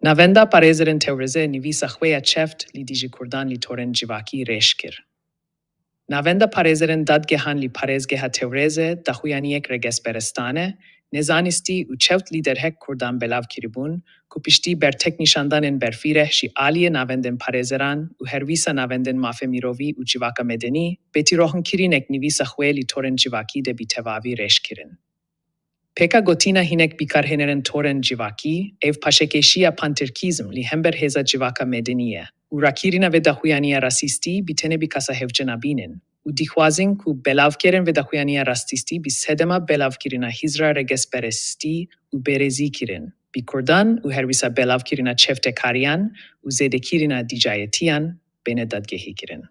Navenda parezeren teoreze nivisa xweya çeft li diji Kurdan li toren civakî rêş kir. Navenda parezeren dadgehan li parêzgeha teoreze daxuyaniyek regesperestane, nezanîstî û çeft lîderhek Kurdan belav kiribûn ku piştî bertek nîşandanên berfîreh jî aliyê navendên parêzeran û hervîsa navendên mafê mirovî û civaka medenî, bêtîrohinkirînek nivîsa xwe li toren civakî de bîtevavî rêş kirin. Peka gotina hinek bikarheneren toren civakî, ev paşekeşiya pantirkîzm li hember hêza civaka medeniye û rakîrîna ve daxuyaniya rasîstî bîtene bîkasa hevcena bînin û dîxwazin ku belavkirên ve daxuyaniya rastîstî bî sedema belavkirîna hîzra regesperestî û bêrezî kirin, bî Kurdan û hervîsa belavkirîna çeftekariyan û zêdekirîna dîcayetiyan bêne dadgehî kirin.